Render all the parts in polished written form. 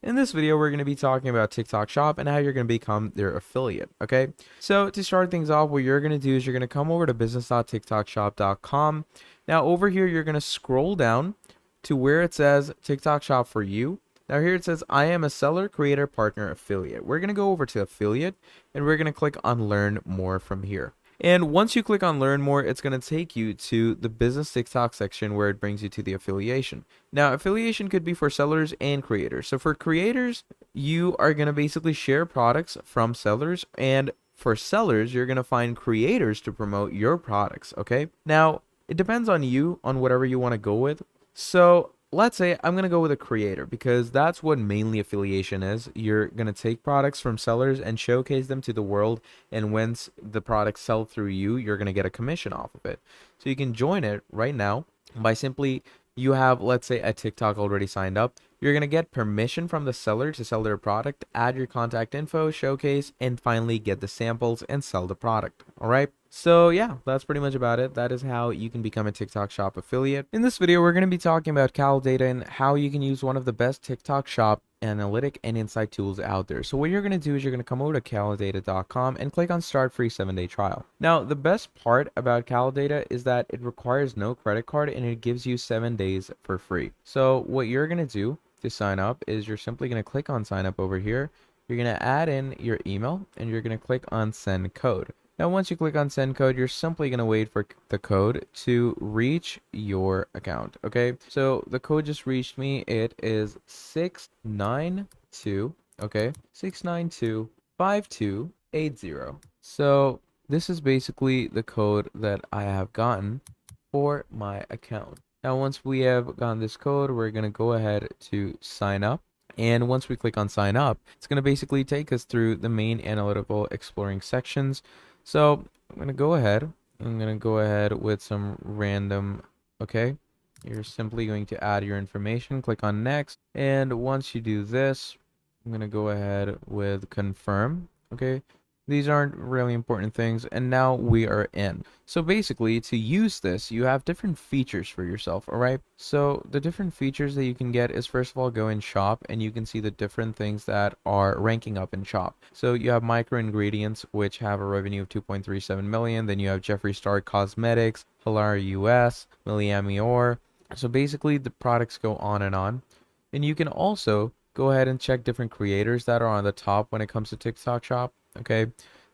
In this video, we're going to be talking about TikTok Shop and how you're going to become their affiliate, okay? So to start things off, what you're going to do is you're going to come over to business.tiktokshop.com. Now over here, you're going to scroll down to where it says TikTok Shop for you. Now here it says, I am a seller, creator, partner, affiliate. We're going to go over to affiliate and we're going to click on learn more from here. And once you click on learn more, it's going to take you to the business TikTok section where it brings you to the affiliation. Now, affiliation could be for sellers and creators. So for creators, you are going to basically share products from sellers, and for sellers, you're going to find creators to promote your products, okay? Now, it depends on you on whatever you want to go with. So let's say I'm going to go with a creator because that's what mainly affiliation is. You're going to take products from sellers and showcase them to the world. And once the products sell through you, you're going to get a commission off of it. So you can join it right now by simply, you have, let's say, a TikTok already signed up. You're going to get permission from the seller to sell their product, add your contact info, showcase, and finally get the samples and sell the product. All right. So yeah, that's pretty much about it. That is how you can become a TikTok Shop affiliate. In this video, we're going to be talking about Kalodata and how you can use one of the best TikTok Shop analytic and insight tools out there. So what you're going to do is you're going to come over to kalodata.com and click on start free 7-day trial. Now, the best part about Kalodata is that it requires no credit card and it gives you 7 days for free. So what you're going to do to sign up is you're simply going to click on sign up over here. You're going to add in your email and you're going to click on send code. Now, once you click on send code, you're simply going to wait for the code to reach your account. Okay, so the code just reached me. It is 692. Okay, 6925280. So this is basically the code that I have gotten for my account. Now, once we have gotten this code, we're going to go ahead to sign up. And once we click on sign up, it's going to basically take us through the main analytical exploring sections. So I'm going to go ahead. I'm going to go ahead with some random, okay? You're simply going to add your information, click on next. And once you do this, I'm going to go ahead with confirm, okay? These aren't really important things, and now we are in. So basically, to use this, you have different features for yourself, all right? So the different features that you can get is, first of all, go in shop, and you can see the different things that are ranking up in shop. So you have micro ingredients, which have a revenue of 2.37 million. Then you have Jeffree Star Cosmetics, Hilara US, Miami Or. So basically, the products go on. And you can also go ahead and check different creators that are on the top when it comes to TikTok Shop. Okay,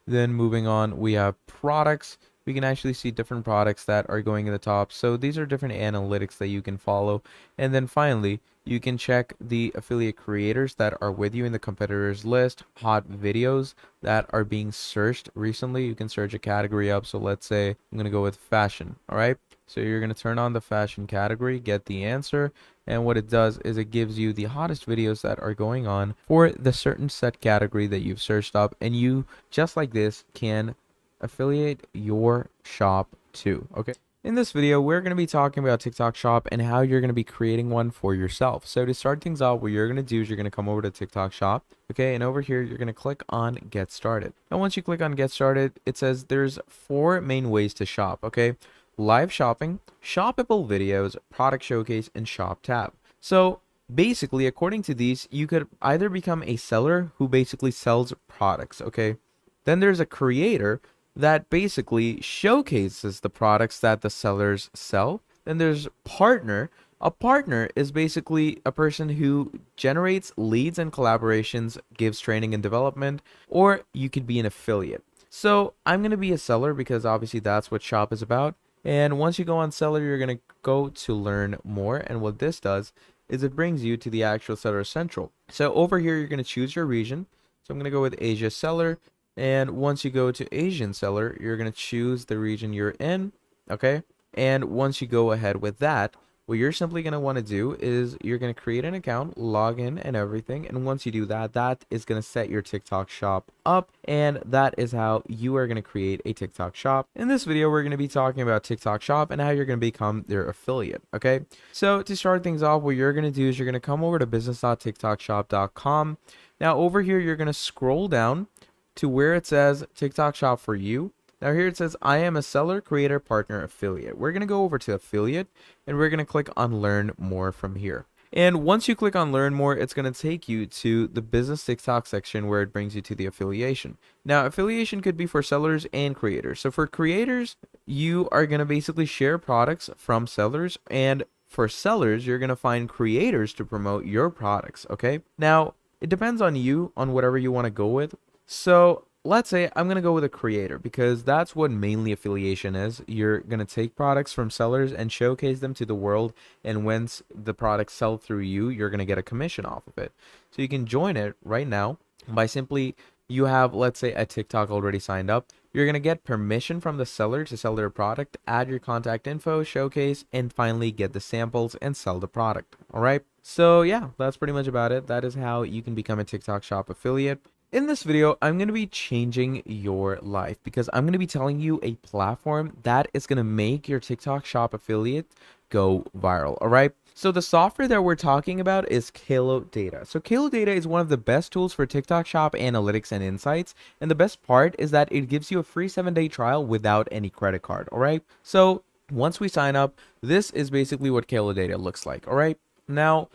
then moving on, we have products. We can actually see different products that are going in the top. So these are different analytics that you can follow. And then finally, you can check the affiliate creators that are with you in the competitors list, hot videos that are being searched recently. You can search a category up. So let's say I'm going to go with fashion. All right. So you're going to turn on the fashion category, get the answer, and what it does is it gives you the hottest videos that are going on for the certain set category that you've searched up, and you, just like this, can affiliate your shop too, okay? In this video, we're going to be talking about TikTok Shop and how you're going to be creating one for yourself. So to start things off, what you're going to do is you're going to come over to TikTok Shop, okay? And over here, you're going to click on Get Started. And once you click on Get Started, it says there's 4 main ways to shop, okay? Live shopping, shoppable videos, product showcase, and shop tab. So basically, according to these, you could either become a seller who basically sells products, okay? Then there's a creator that basically showcases the products that the sellers sell. Then there's partner. A partner is basically a person who generates leads and collaborations, gives training and development, or you could be an affiliate. So I'm going to be a seller because obviously that's what shop is about. And once you go on seller, you're going to go to learn more. And what this does is it brings you to the actual seller central. So over here, you're going to choose your region. So I'm going to go with Asia seller. And once you go to Asian seller, you're going to choose the region you're in. Okay. And once you go ahead with that, what you're simply going to want to do is you're going to create an account, log in and everything. And once you do that, that is going to set your TikTok shop up. And that is how you are going to create a TikTok shop. In this video, we're going to be talking about TikTok shop and how you're going to become their affiliate. Okay. So to start things off, what you're going to do is you're going to come over to business.tiktokshop.com. Now over here, you're going to scroll down to where it says TikTok shop for you. Now here it says, I am a seller, creator, partner, affiliate. We're going to go over to affiliate and we're going to click on learn more from here. And once you click on learn more, it's going to take you to the business TikTok section where it brings you to the affiliation. Now, affiliation could be for sellers and creators. So for creators, you are going to basically share products from sellers, and for sellers, you're going to find creators to promote your products, okay? Now, it depends on you on whatever you want to go with. So let's say I'm going to go with a creator because that's what mainly affiliation is. You're going to take products from sellers and showcase them to the world. And once the products sell through you, you're going to get a commission off of it. So you can join it right now by simply, you have, let's say, a TikTok already signed up. You're going to get permission from the seller to sell their product, add your contact info, showcase, and finally get the samples and sell the product. All right. So yeah, that's pretty much about it. That is how you can become a TikTok Shop affiliate. In this video, I'm going to be changing your life because I'm going to be telling you a platform that is going to make your TikTok Shop affiliate go viral. All right. So the software that we're talking about is Kalodata. So Kalodata is one of the best tools for TikTok Shop analytics and insights. And the best part is that it gives you a free 7-day trial without any credit card. All right. So once we sign up, this is basically what Kalodata looks like. All right. Now,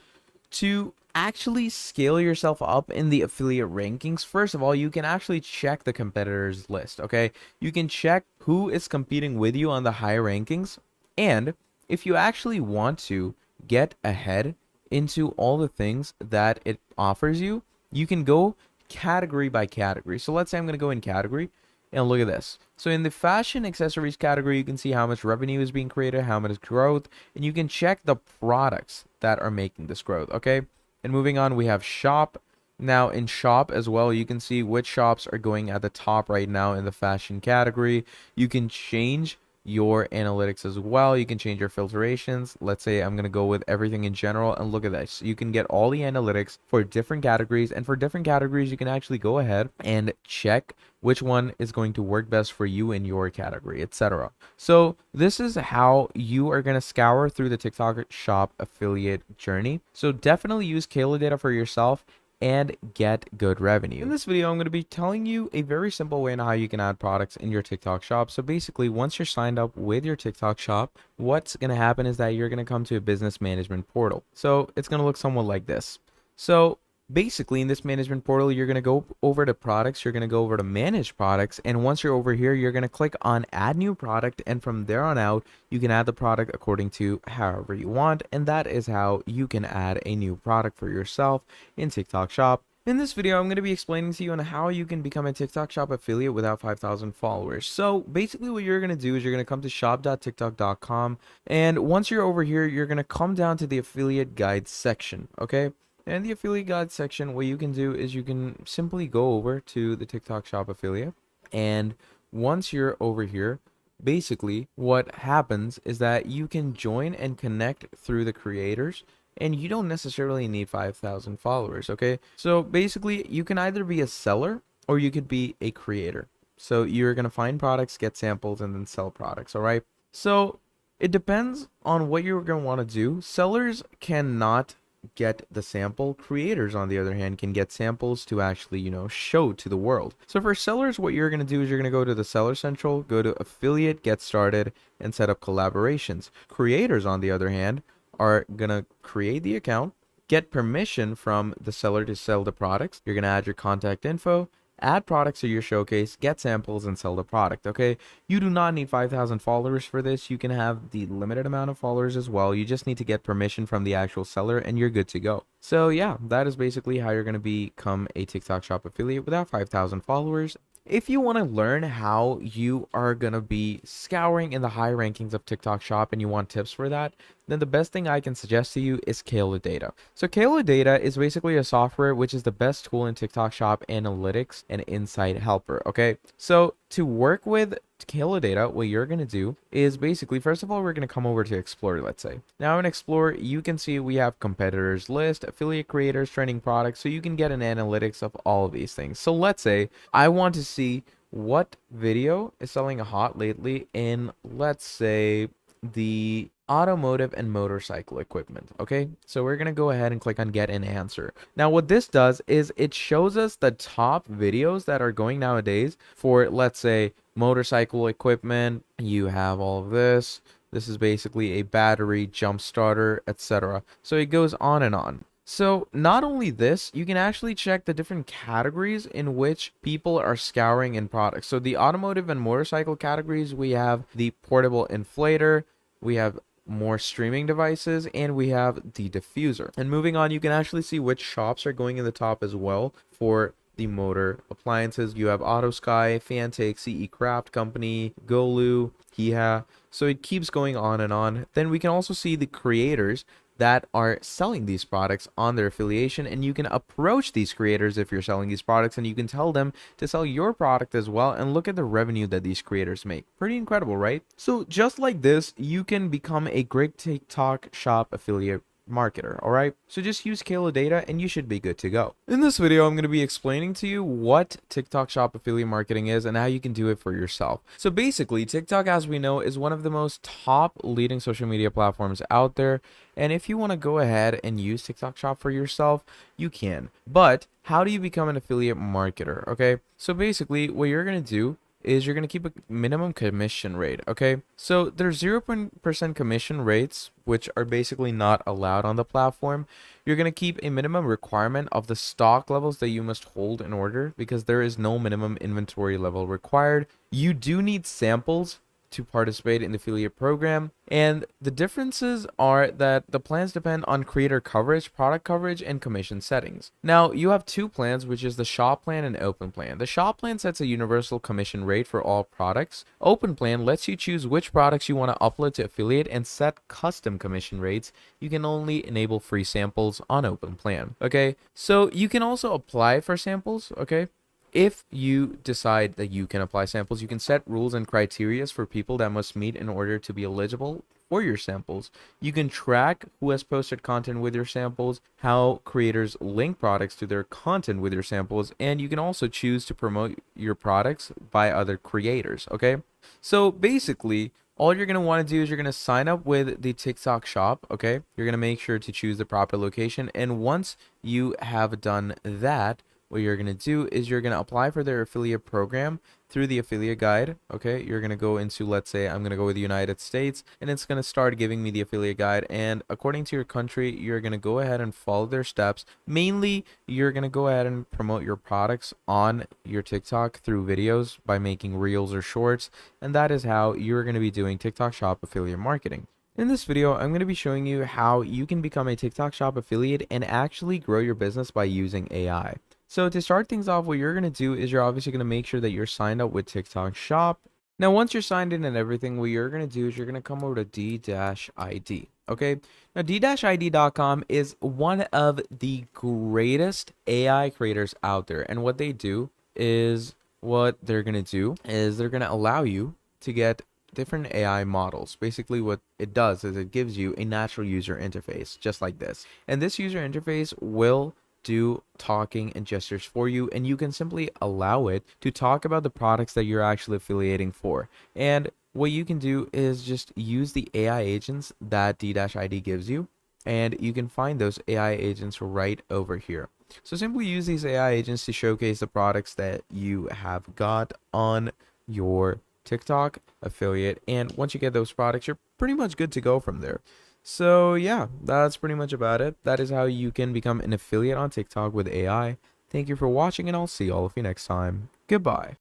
to actually scale yourself up in the affiliate rankings, first of all, you can actually check the competitors list, okay? You can check who is competing with you on the high rankings. And if you actually want to get ahead into all the things that it offers you, you can go category by category. So let's say I'm going to go in category. And look at this. So in the fashion accessories category, you can see how much revenue is being created, how much growth, and you can check the products that are making this growth, okay? And moving on, we have shop. Now in shop as well, you can see which shops are going at the top right now in the fashion category. You can change your analytics as well. You can change your filtrations. Let's say I'm going to go with everything in general, and look at this. You can get all the analytics for different categories, and for different categories you can actually go ahead and check which one is going to work best for you in your category, etc. So this is how you are going to scour through the TikTok Shop affiliate journey. So definitely use Kalodata for yourself and get good revenue. In this video, I'm going to be telling you a very simple way on how you can add products in your TikTok shop. So basically, once you're signed up with your TikTok shop, what's going to happen is that you're going to come to a business management portal. So it's going to look somewhat like this. So basically, in this management portal, you're going to go over to products, you're going to go over to manage products, and once you're over here, you're going to click on add new product, and from there on out, you can add the product according to however you want, and that is how you can add a new product for yourself in TikTok Shop. In this video, I'm going to be explaining to you on how you can become a TikTok Shop affiliate without 5,000 followers. So basically what you're going to do is you're going to come to shop.tiktok.com, and once you're over here, you're going to come down to the affiliate guide section, okay? And the affiliate guide section, what you can do is you can simply go over to the TikTok Shop affiliate. And once you're over here, basically what happens is that you can join and connect through the creators, and you don't necessarily need 5,000 followers, okay? So basically you can either be a seller or you could be a creator. So you're going to find products, get samples, and then sell products, all right? So it depends on what you're going to want to do. Sellers cannot get the sample. Creators, on the other hand, can get samples to actually, show to the world. So for sellers, what you're going to do is you're going to go to the Seller Central, go to Affiliate, Get Started, and set up collaborations. Creators, on the other hand, are going to create the account, get permission from the seller to sell the products. You're going to add your contact info, add products to your showcase, get samples, and sell the product, okay? You do not need 5,000 followers for this. You can have the limited amount of followers as well. You just need to get permission from the actual seller, and you're good to go. So yeah, that is basically how you're going to become a TikTok Shop affiliate without 5,000 followers. If you want to learn how you are going to be scouring in the high rankings of TikTok Shop and you want tips for that, then the best thing I can suggest to you is Kalodata. So Kalodata is basically a software which is the best tool in TikTok Shop analytics and insight helper, okay? So to work with Kalodata, what you're going to do is basically, first of all, we're going to come over to Explore, let's say. Now in Explore, you can see we have competitors list, affiliate creators, trending products, so you can get an analytics of all of these things. So let's say I want to see what video is selling hot lately in, let's say, the automotive and motorcycle equipment. Okay, so we're gonna go ahead and click on get an answer. Now what this does is it shows us the top videos that are going nowadays for, let's say, motorcycle equipment. You have all of this, This is basically a battery, jump starter, etc. So it goes on and on. So not only this, you can actually check the different categories in which people are scouring in products. So the automotive and motorcycle categories, we have the portable inflator, we have more streaming devices, and we have the diffuser. And moving on, you can actually see which shops are going in the top as well for the motor appliances. You have AutoSky, Fantech, CE Craft Company, Golu, Kiha. So it keeps going on and on. Then we can also see the creators that are selling these products on their affiliation, and you can approach these creators if you're selling these products, and you can tell them to sell your product as well, and look at the revenue that these creators make. Pretty incredible, right? So just like this, you can become a great TikTok shop affiliate marketer. All right, so just use Kalodata and you should be good to go. In this video, I'm going to be explaining to you what TikTok shop affiliate marketing is and how you can do it for yourself. So basically, TikTok, as we know, is one of the most top leading social media platforms out there, and if you want to go ahead and use TikTok shop for yourself, you can. But how do you become an affiliate marketer? Okay, so basically what you're going to do is you're going to keep a minimum commission rate. Okay, so there's 0% commission rates, which are basically not allowed on the platform. You're going to keep a minimum requirement of the stock levels that you must hold in order, because there is no minimum inventory level required. You do need samples to participate in the affiliate program, and the differences are that the plans depend on creator coverage, product coverage, and commission settings. Now you have two plans, which is the shop plan and open plan. The shop plan sets a universal commission rate for all products. Open plan lets you choose which products you want to upload to affiliate and set custom commission rates. You can only enable free samples on open plan. Okay, so you can also apply for samples. Okay, if you decide that you can apply samples, you can set rules and criteria for people that must meet in order to be eligible for your samples. You can track who has posted content with your samples, how creators link products to their content with your samples, and you can also choose to promote your products by other creators. Okay, so basically, all you're going to want to do is you're going to sign up with the TikTok shop. Okay, you're going to make sure to choose the proper location, and once you have done that, what you're going to do is you're going to apply for their affiliate program through the affiliate guide. Okay, you're going to go into, let's say I'm going to go with the United States, and it's going to start giving me the affiliate guide, and according to your country, you're going to go ahead and follow their steps. Mainly, you're going to go ahead and promote your products on your TikTok through videos by making reels or shorts, and that is how you're going to be doing TikTok shop affiliate marketing. In this video, I'm going to be showing you how you can become a TikTok shop affiliate and actually grow your business by using AI. So to start things off, what you're going to do is you're obviously going to make sure that you're signed up with TikTok shop. Now, once you're signed in and everything, what you're going to do is you're going to come over to D-ID. Okay, now D-ID.com is one of the greatest AI creators out there. And what they do is they're going to allow you to get different AI models. Basically, what it does is it gives you a natural user interface, just like this. And this user interface will do talking and gestures for you, and you can simply allow it to talk about the products that you're actually affiliating for. And what you can do is just use the AI agents that D-ID gives you, and you can find those AI agents right over here. So simply use these AI agents to showcase the products that you have got on your TikTok affiliate, and once you get those products, you're pretty much good to go from there. So yeah, that's pretty much about it. That is how you can become an affiliate on TikTok with AI. Thank you for watching, and I'll see all of you next time. Goodbye.